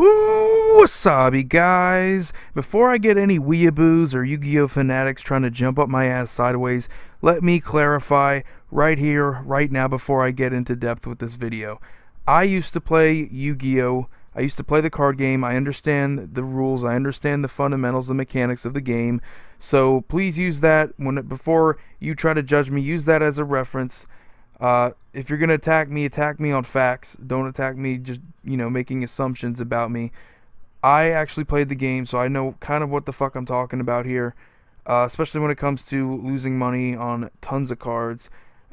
Ooh, wasabi, guys! Before I get any weeaboos or Yu-Gi-Oh fanatics trying to jump up my ass sideways, let me clarify right here, right now, before I get into depth with this video. I used to play Yu-Gi-Oh! I used to play the card game. I understand the rules. I understand the fundamentals, the mechanics of the game. So please use that before you try to judge me. Use that as a reference. If you're gonna attack me on facts. Don't attack me just making assumptions about me. I actually played the game, so I know kind of what the fuck I'm talking about here. Especially when it comes to losing money on tons of cards.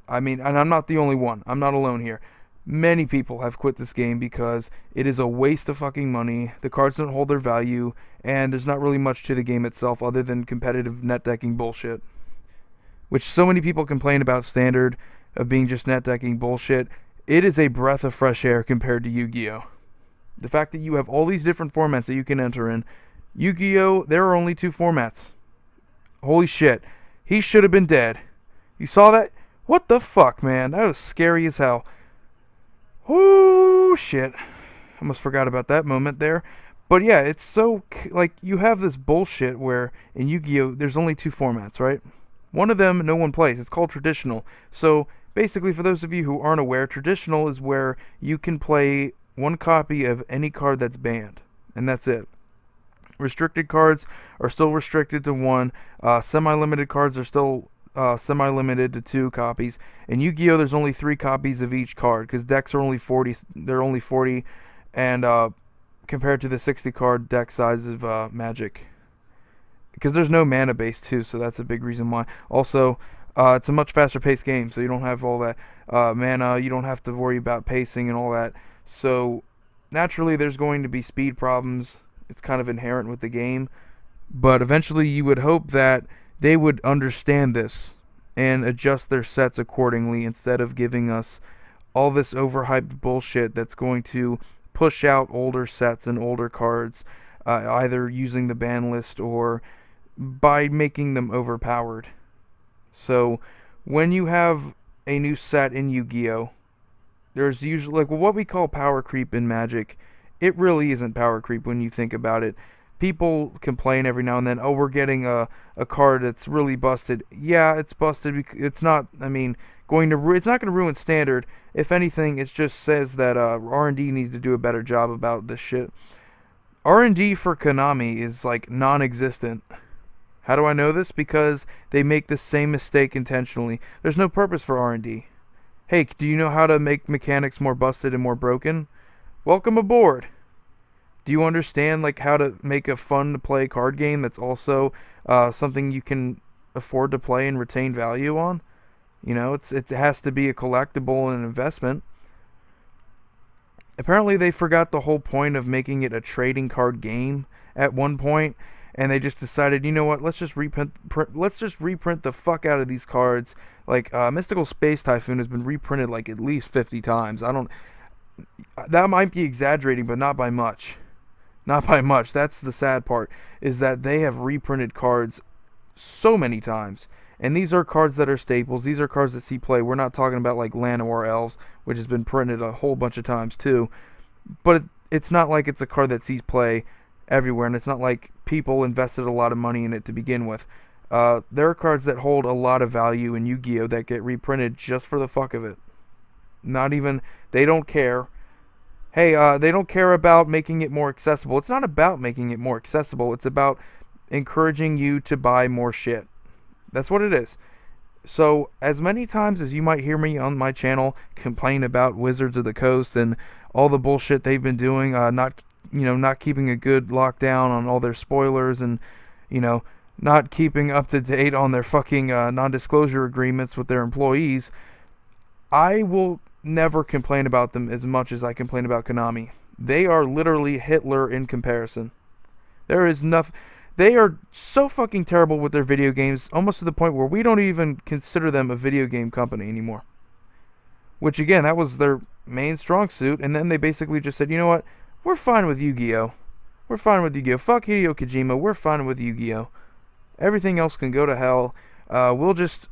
I mean, and I'm not the only one. I'm not alone here. Many people have quit this game because it is a waste of fucking money. The cards don't hold their value, and there's not really much to the game itself other than competitive net decking bullshit. Which so many people complain about Standard of being just net decking bullshit. It is a breath of fresh air compared to Yu-Gi-Oh! The fact that you have all these different formats that you can enter in. Yu-Gi-Oh! There are only 2 formats. Holy shit. He should have been dead. You saw that? What the fuck, man? That was scary as hell. Oh shit. I almost forgot about that moment there. But yeah, it's so, like, you have this bullshit where in Yu-Gi-Oh! There's only 2 formats, right? One of them no one plays. It's called Traditional. So basically, for those of you who aren't aware, Traditional is where you can play 1 copy of any card that's banned. And that's it. Restricted cards are still restricted to 1. Semi-limited cards are still semi-limited to 2 copies. In Yu-Gi-Oh! There's only 3 copies of each card because decks are only 40. They're only 40, and compared to the 60 card deck size of Magic, because there's no mana base too, so that's a big reason why. Also, it's a much faster paced game, so you don't have all that mana. You don't have to worry about pacing and all that. So naturally, there's going to be speed problems. It's kind of inherent with the game, but eventually, you would hope that they would understand this and adjust their sets accordingly instead of giving us all this overhyped bullshit that's going to push out older sets and older cards, either using the ban list or by making them overpowered. So when you have a new set in Yu-Gi-Oh!, there's usually, like, what we call power creep in Magic. It really isn't power creep when you think about it. People complain every now and then, oh, we're getting a card that's really busted. Yeah, it's busted. It's not, I mean, it's not going to ruin Standard. If anything, it just says that R&D needs to do a better job about this shit. R&D for Konami is, like, non-existent. How do I know this? Because they make the same mistake intentionally. There's no purpose for R&D. Hey, do you know how to make mechanics more busted and more broken? Welcome aboard. Do you understand, like, how to make a fun to play card game that's also something you can afford to play and retain value on? You know, it has to be a collectible and an investment. Apparently, they forgot the whole point of making it a trading card game at one point, and they just decided, you know what? Let's just reprint the fuck out of these cards. Like Mystical Space Typhoon has been reprinted like at least 50 times. That might be exaggerating, but not by much. Not by much. That's the sad part, is that they have reprinted cards so many times. And these are cards that are staples. These are cards that see play. We're not talking about like Llanowar Elves, which has been printed a whole bunch of times too. But it's not like it's a card that sees play everywhere, and it's not like people invested a lot of money in it to begin with. There are cards that hold a lot of value in Yu-Gi-Oh! That get reprinted just for the fuck of it. Not even, they don't care. Hey, they don't care about making it more accessible. It's not about making it more accessible. It's about encouraging you to buy more shit. That's what it is. So, as many times as you might hear me on my channel complain about Wizards of the Coast and all the bullshit they've been doing, not keeping a good lockdown on all their spoilers, and, not keeping up to date on their fucking non-disclosure agreements with their employees, I will never complain about them as much as I complain about Konami. They are literally Hitler in comparison. There is nothing. They are so fucking terrible with their video games, almost to the point where we don't even consider them a video game company anymore. Which, again, that was their main strong suit, and then they basically just said, you know what, we're fine with Yu-Gi-Oh! We're fine with Yu-Gi-Oh! Fuck Hideo Kojima, we're fine with Yu-Gi-Oh! Everything else can go to hell. We'll just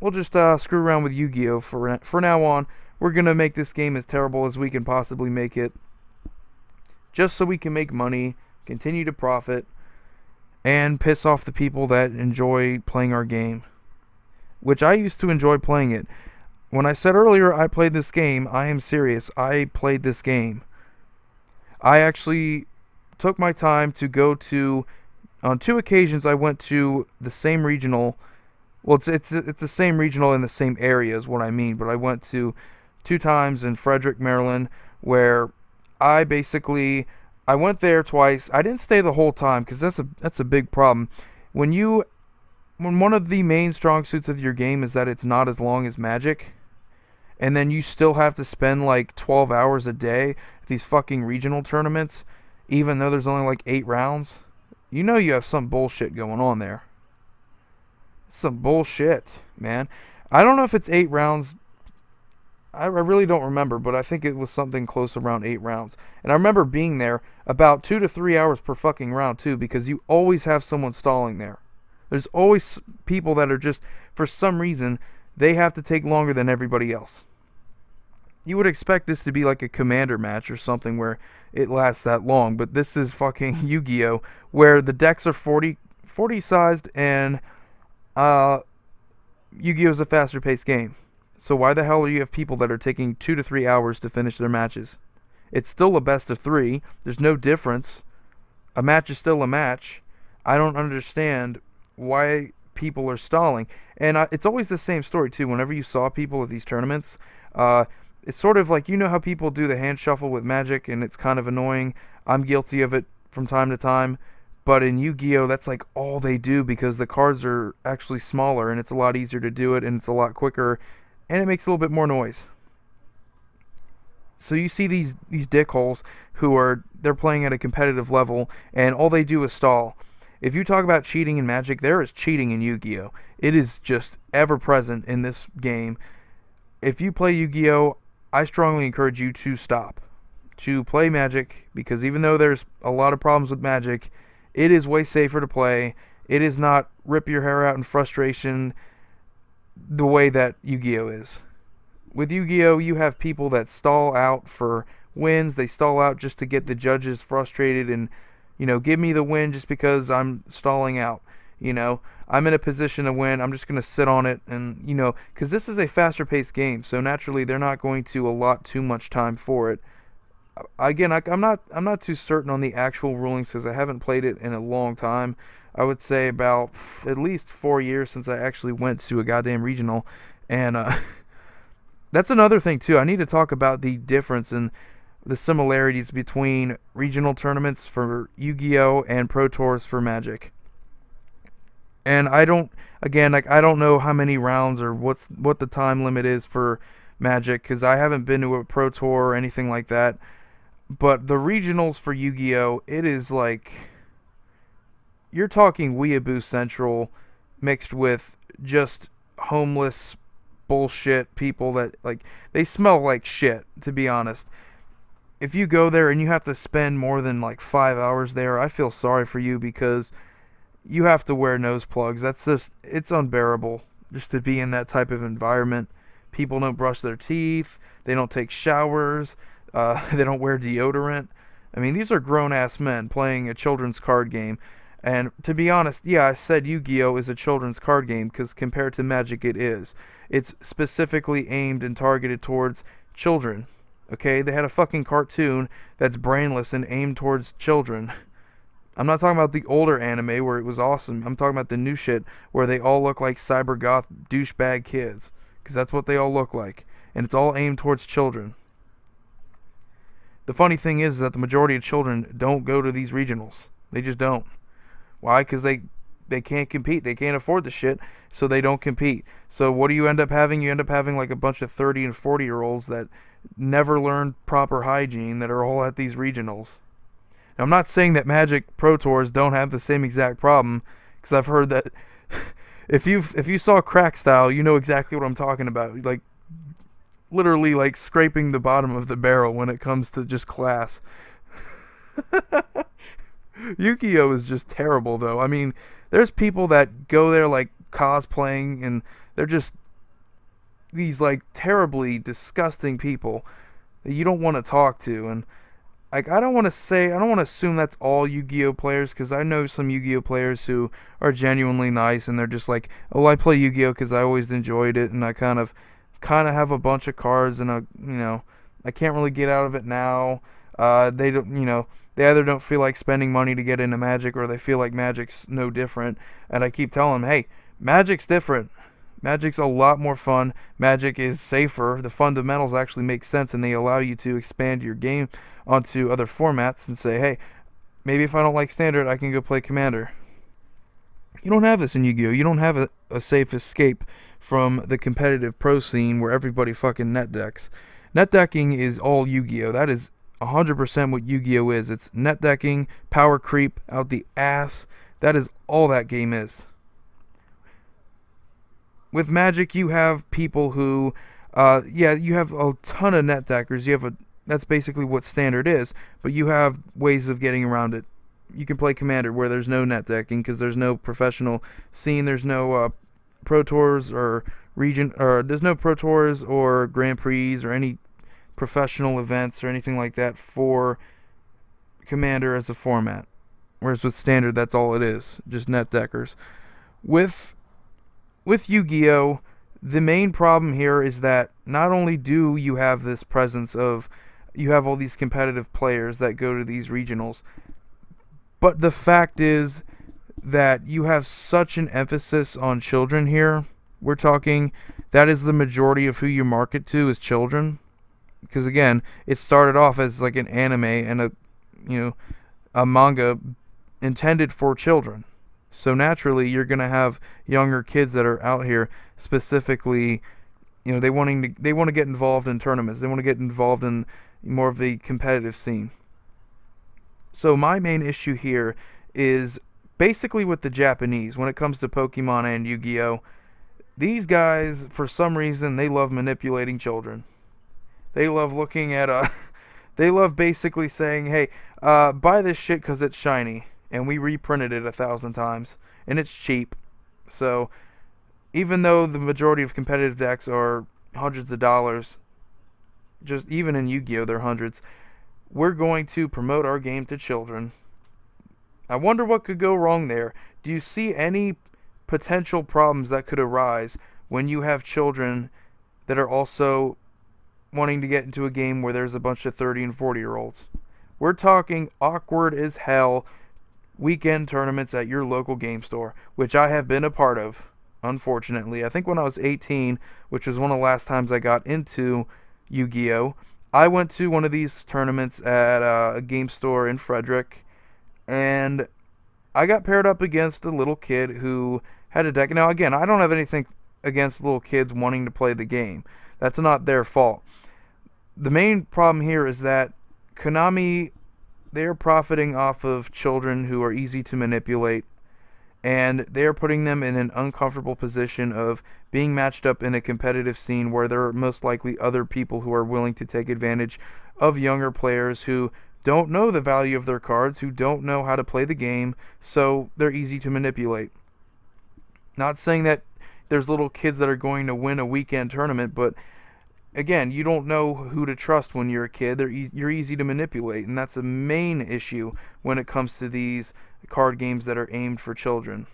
screw around with Yu-Gi-Oh! For now on. We're going to make this game as terrible as we can possibly make it. just so we can make money, continue to profit, and piss off the people that enjoy playing our game, which I used to enjoy playing it. When I said earlier I played this game, I am serious. I played this game. I actually took my time to go to, on 2 occasions I went to the same regional. Well, it's the same regional in the same area is what I mean, but I went to 2 times in Frederick, Maryland, where I went there twice. I didn't stay the whole time because that's a big problem. When one of the main strong suits of your game is that it's not as long as Magic, and then you still have to spend like 12 hours a day at these fucking regional tournaments, even though there's only like 8 rounds, you know you have some bullshit going on there. Some bullshit, man. I don't know if it's 8 rounds. I really don't remember, but I think it was something close around 8 rounds. And I remember being there about 2 to 3 hours per fucking round too, because you always have someone stalling there. There's always people that are just, for some reason, they have to take longer than everybody else. You would expect this to be like a Commander match or something where it lasts that long, but this is fucking Yu-Gi-Oh! Where the decks are 40 sized, and Yu-Gi-Oh! Is a faster paced game. So why the hell do you have people that are taking 2 to 3 hours to finish their matches? It's still a best of 3. There's no difference. A match is still a match. I don't understand why people are stalling. And it's always the same story too. Whenever you saw people at these tournaments, it's sort of like, you know how people do the hand shuffle with Magic, and it's kind of annoying. I'm guilty of it from time to time. But in Yu-Gi-Oh, that's like all they do, because the cards are actually smaller and it's a lot easier to do it, and it's a lot quicker, and it makes a little bit more noise. So you see these dickholes they're playing at a competitive level, and all they do is stall. If you talk about cheating in Magic, there is cheating in Yu-Gi-Oh. It is just ever present in this game. If you play Yu-Gi-Oh, I strongly encourage you to stop. To play Magic, because even though there's a lot of problems with Magic, it is way safer to play. It is not rip your hair out in frustration the way that Yu-Gi-Oh is. With Yu-Gi-Oh, you have people that stall out for wins. They stall out just to get the judges frustrated and, give me the win just because I'm stalling out. I'm in a position to win. I'm just going to sit on it, and, because this is a faster paced game, so naturally they're not going to allot too much time for it. Again, I'm not too certain on the actual rulings because I haven't played it in a long time. I would say about at least 4 years since I actually went to a goddamn regional, and that's another thing too. I need to talk about the difference in the similarities between regional tournaments for Yu-Gi-Oh and Pro Tours for Magic. And I don't know how many rounds or what the time limit is for Magic, because I haven't been to a Pro Tour or anything like that. But the regionals for Yu-Gi-Oh, it is like, you're talking Weeaboo Central mixed with just homeless bullshit people that, like, they smell like shit, to be honest. If you go there and you have to spend more than like 5 hours there, I feel sorry for you, because you have to wear nose plugs. It's unbearable just to be in that type of environment. People don't brush their teeth. They don't take showers. They don't wear deodorant. I mean, these are grown-ass men playing a children's card game. And to be honest, yeah, I said Yu-Gi-Oh is a children's card game because compared to Magic, it is. It's specifically aimed and targeted towards children. Okay? They had a fucking cartoon that's brainless and aimed towards children. I'm not talking about the older anime where it was awesome. I'm talking about the new shit where they all look like cyber goth douchebag kids. Because that's what they all look like. And it's all aimed towards children. The funny thing is that the majority of children don't go to these regionals. They just don't. Why? Because they can't compete. They can't afford the shit, so they don't compete. So what do you end up having? You end up having like a bunch of 30 and 40-year-olds that never learned proper hygiene that are all at these regionals. Now, I'm not saying that Magic Pro Tours don't have the same exact problem, because I've heard that if you saw Crack Style, you know exactly what I'm talking about. Like, literally, like, scraping the bottom of the barrel when it comes to just class. Yu-Gi-Oh is just terrible, though. I mean, there's people that go there, like, cosplaying, and they're just these, like, terribly disgusting people that you don't want to talk to. And like, I don't want to assume that's all Yu-Gi-Oh players, because I know some Yu-Gi-Oh players who are genuinely nice, and they're just like, oh, I play Yu-Gi-Oh because I always enjoyed it, and I kind of have a bunch of cards, and I can't really get out of it now. They don't, they either don't feel like spending money to get into Magic, or they feel like Magic's no different. And I keep telling them, hey, Magic's different. Magic's a lot more fun. Magic is safer. The fundamentals actually make sense, and they allow you to expand your game onto other formats and say, hey, maybe if I don't like Standard, I can go play Commander. You don't have this in Yu-Gi-Oh! You don't have a safe escape from the competitive pro scene where everybody fucking net decks. Net decking is all Yu-Gi-Oh! That is 100% what Yu-Gi-Oh! Is. It's net decking, power creep out the ass. That is all that game is. With Magic, you have people who, you have a ton of net deckers. That's basically what Standard is, but you have ways of getting around it. You can play Commander where there's no net decking because there's no professional scene. There's no Pro Tours or there's no Pro Tours or Grand Prix or any professional events or anything like that for Commander as a format. Whereas with Standard, that's all it is, just net deckers. With Yu-Gi-Oh, the main problem here is that not only do you have this presence of, you have all these competitive players that go to these regionals, but the fact is that you have such an emphasis on children here. We're talking, that is the majority of who you market to is children. Because again, it started off as like an anime and a manga intended for children. So naturally, you're going to have younger kids that are out here specifically, they want to get involved in tournaments. They want to get involved in more of the competitive scene. So my main issue here is basically with the Japanese when it comes to Pokemon and Yu-Gi-Oh. These guys, for some reason, they love manipulating children. They love looking at they love basically saying, hey, buy this shit because it's shiny. And we reprinted it 1,000 times. And it's cheap. So, even though the majority of competitive decks are hundreds of dollars, just even in Yu-Gi-Oh! They're hundreds, we're going to promote our game to children. I wonder what could go wrong there. Do you see any potential problems that could arise when you have children that are also wanting to get into a game where there's a bunch of 30 and 40-year-olds? We're talking awkward as hell weekend tournaments at your local game store, which I have been a part of, unfortunately. I think when I was 18, which was one of the last times I got into Yu-Gi-Oh!, I went to one of these tournaments at a game store in Frederick, and I got paired up against a little kid who had a deck. Now, again, I don't have anything against little kids wanting to play the game. That's not their fault. The main problem here is that Konami, they're profiting off of children who are easy to manipulate, and they're putting them in an uncomfortable position of being matched up in a competitive scene where there are most likely other people who are willing to take advantage of younger players who don't know the value of their cards, who don't know how to play the game, so they're easy to manipulate. Not saying that there's little kids that are going to win a weekend tournament, but again, you don't know who to trust when you're a kid. You're easy to manipulate, and that's a main issue when it comes to these card games that are aimed for children.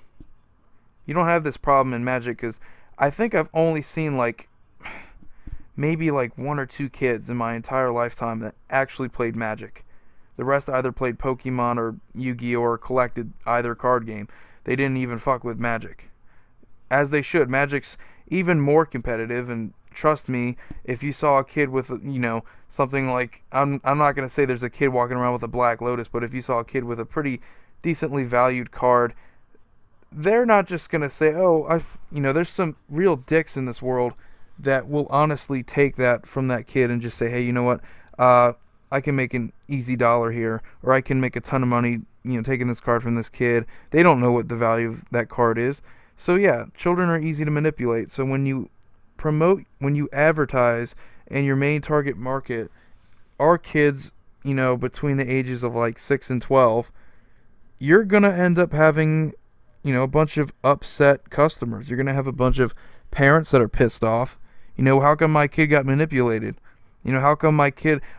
You don't have this problem in Magic because I think I've only seen maybe one or two kids in my entire lifetime that actually played Magic. The rest either played Pokemon or Yu-Gi-Oh! Or collected either card game. They didn't even fuck with Magic. As they should. Magic's even more competitive, and trust me, if you saw a kid with, something like, I'm not going to say there's a kid walking around with a Black Lotus, but if you saw a kid with a pretty decently valued card, they're not just going to say, there's some real dicks in this world that will honestly take that from that kid and just say, hey, you know what, I can make an easy dollar here, or I can make a ton of money, taking this card from this kid. They don't know what the value of that card is. So yeah, children are easy to manipulate. So when you advertise and your main target market are kids, between the ages of 6 and 12, you're going to end up having, a bunch of upset customers. You're going to have a bunch of parents that are pissed off. How come my kid got manipulated? How come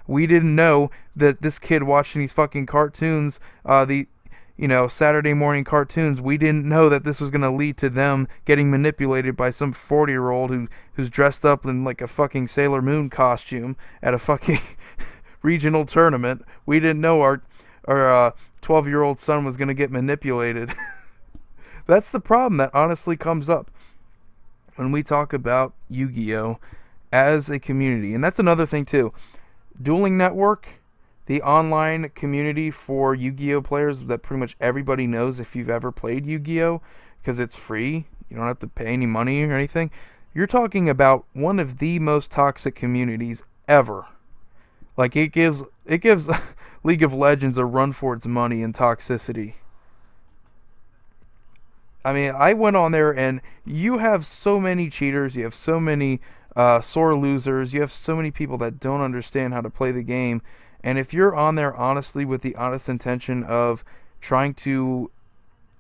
we didn't know that this kid watching these fucking cartoons, Saturday morning cartoons, we didn't know that this was going to lead to them getting manipulated by some 40-year-old who's dressed up in like a fucking Sailor Moon costume at a fucking regional tournament. We didn't know our 12-year-old son was going to get manipulated. That's the problem that honestly comes up when we talk about Yu-Gi-Oh! As a community. And that's another thing too. Dueling Network, the online community for Yu-Gi-Oh! Players that pretty much everybody knows if you've ever played Yu-Gi-Oh! Because it's free. You don't have to pay any money or anything. You're talking about one of the most toxic communities ever. Like, it gives League of Legends a run for its money in toxicity. I mean, I went on there and you have so many cheaters, you have so many sore losers, you have so many people that don't understand how to play the game. And if you're on there honestly with the honest intention of trying to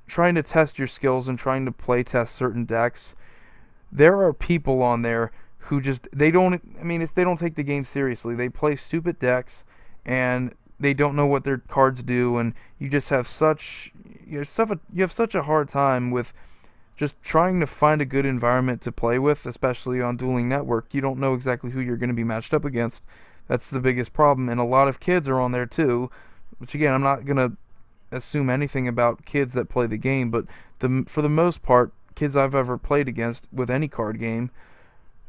test your skills and trying to play test certain decks, there are people on there who they don't take the game seriously. They play stupid decks and they don't know what their cards do, and you just have such a hard time with just trying to find a good environment to play with, especially on Dueling Network. You don't know exactly who you're going to be matched up against. That's the biggest problem, and a lot of kids are on there too, which again, I'm not going to assume anything about kids that play the game, but for the most part, kids I've ever played against with any card game,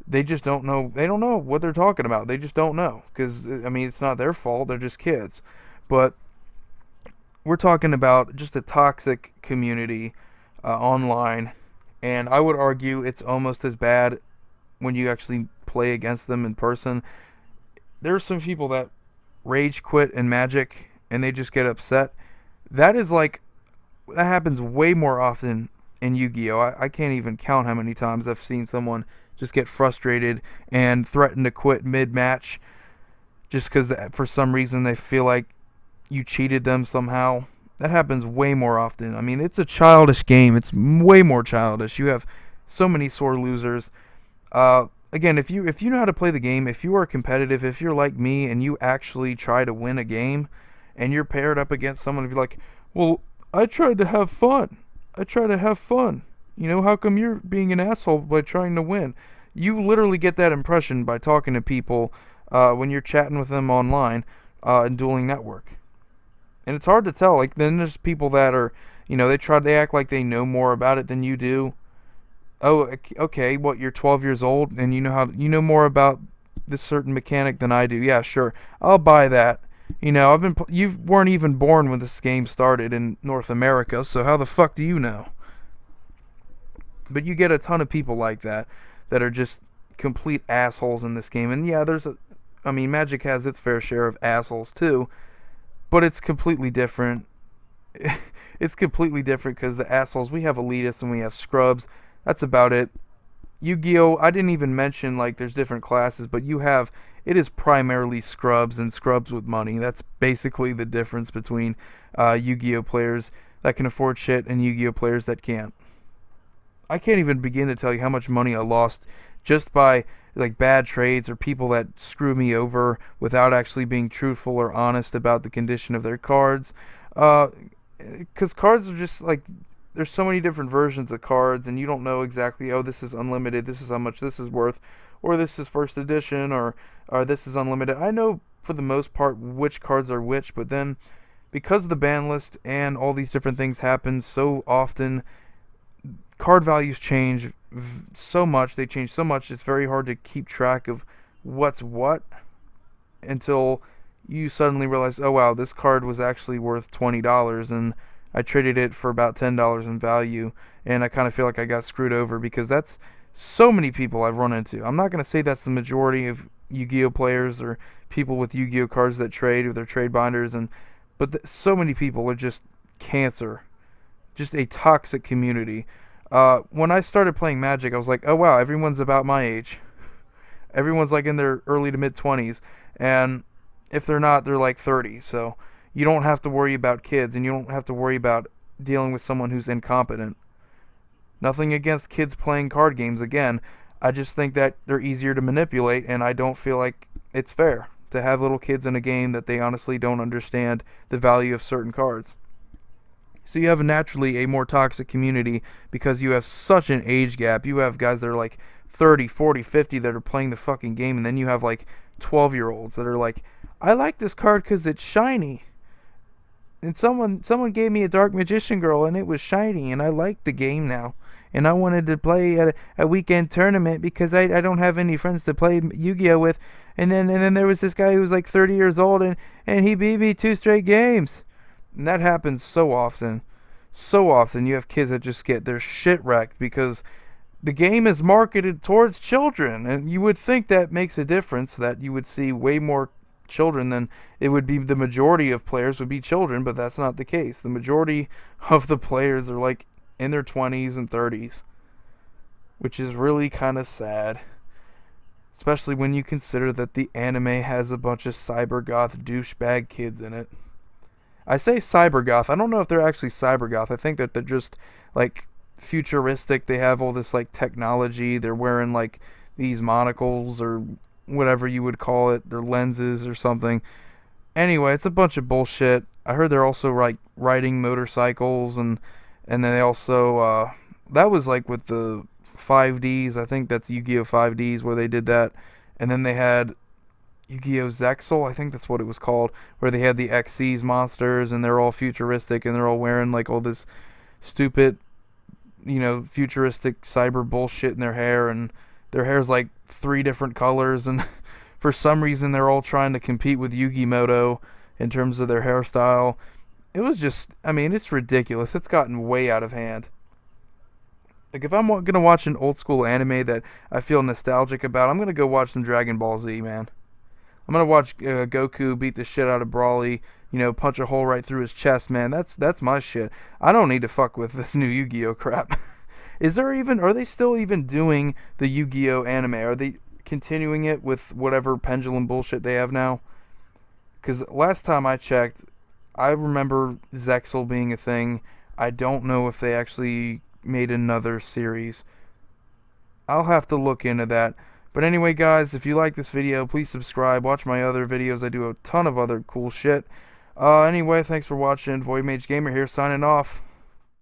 they just don't know. They don't know what they're talking about. They just don't know, because it's not their fault. They're just kids. But we're talking about just a toxic community online, and I would argue it's almost as bad when you actually play against them in person. There are some people that rage quit in Magic and they just get upset. That happens way more often in Yu-Gi-Oh! I can't even count how many times I've seen someone just get frustrated and threaten to quit mid-match just because for some reason they feel like you cheated them somehow. That happens way more often. I mean, it's a childish game. It's way more childish. You have so many sore losers. Again, if you know how to play the game, if you are competitive, if you're like me and you actually try to win a game and you're paired up against someone and be like, well, I tried to have fun. How come you're being an asshole by trying to win? You literally get that impression by talking to people when you're chatting with them online in Dueling Network. And it's hard to tell. Like, then there's people that are, they act like they know more about it than you do. Oh, okay, you're 12 years old and you know more about this certain mechanic than I do. Yeah, sure. I'll buy that. You weren't even born when this game started in North America, so how the fuck do you know? But you get a ton of people like that are just complete assholes in this game. And yeah, Magic has its fair share of assholes too, but it's completely different. It's completely different because the assholes, we have elitists and we have scrubs. That's about it. Yu-Gi-Oh! I didn't even mention there's different classes, but it is primarily scrubs and scrubs with money. That's basically the difference between Yu-Gi-Oh! Players that can afford shit and Yu-Gi-Oh! Players that can't. I can't even begin to tell you how much money I lost just by bad trades or people that screw me over without actually being truthful or honest about the condition of their cards. Because cards are just there's so many different versions of cards, and you don't know exactly, this is unlimited, this is how much this is worth, or this is first edition, or this is unlimited. I know for the most part which cards are which, but then because the ban list and all these different things happen so often, card values change so much, it's very hard to keep track of what's what until you suddenly realize, oh wow, this card was actually worth $20 and I traded it for about $10 in value, and I kind of feel like I got screwed over because that's so many people I've run into. I'm not going to say that's the majority of Yu-Gi-Oh! Players or people with Yu-Gi-Oh! Cards that trade with their trade binders, but so many people are just cancer, just a toxic community. When I started playing Magic, I was like, oh wow, everyone's about my age. Everyone's in their early to mid-20s, and if they're not, they're 30, so you don't have to worry about kids, and you don't have to worry about dealing with someone who's incompetent. Nothing against kids playing card games, again. I just think that they're easier to manipulate, and I don't feel like it's fair to have little kids in a game that they honestly don't understand the value of certain cards. So you have naturally a more toxic community because you have such an age gap. You have guys that are like 30, 40, 50 that are playing the fucking game, and then you have like 12-year-olds that are like, I like this card because it's shiny. And someone gave me a Dark Magician Girl and it was shiny and I like the game now. And I wanted to play at a weekend tournament because I don't have any friends to play Yu-Gi-Oh with. And then there was this guy who was like 30 years old and he beat me 2 straight games. And that happens so often. So often you have kids that just get their shit wrecked because the game is marketed towards children. And you would think that makes a difference, that you would see way more children than it would be. The majority of players would be children, but that's not the case. The majority of the players are like in their 20s and 30s, which is really kind of sad, especially when you consider that the anime has a bunch of cybergoth douchebag kids in it. I say cybergoth, I don't know if they're actually cybergoth. I think that they're just like futuristic. They have all this like technology. They're wearing like these monocles or whatever you would call it, their lenses or something. Anyway, it's a bunch of bullshit. I heard they're also like riding motorcycles, and then they also that was like with the 5Ds. I think that's Yu-Gi-Oh 5Ds where they did that. And then they had Yu-Gi-Oh Zexal, I think that's what it was called, where they had the Xyz monsters and they're all futuristic and they're all wearing like all this stupid, futuristic cyber bullshit in their hair, and their hair's like 3 different colors, and for some reason they're all trying to compete with Yugi Moto in terms of their hairstyle. It was just, it's ridiculous. It's gotten way out of hand. Like, if I'm going to watch an old school anime that I feel nostalgic about, I'm going to go watch some Dragon Ball Z, man. I'm going to watch Goku beat the shit out of Brawly, punch a hole right through his chest, man. That's my shit. I don't need to fuck with this new Yu-Gi-Oh crap. Are they still even doing the Yu-Gi-Oh anime? Are they continuing it with whatever pendulum bullshit they have now? Because last time I checked, I remember Zexal being a thing. I don't know if they actually made another series. I'll have to look into that. But anyway, guys, if you like this video, please subscribe. Watch my other videos. I do a ton of other cool shit. Anyway, thanks for watching. Void Mage Gamer here, signing off.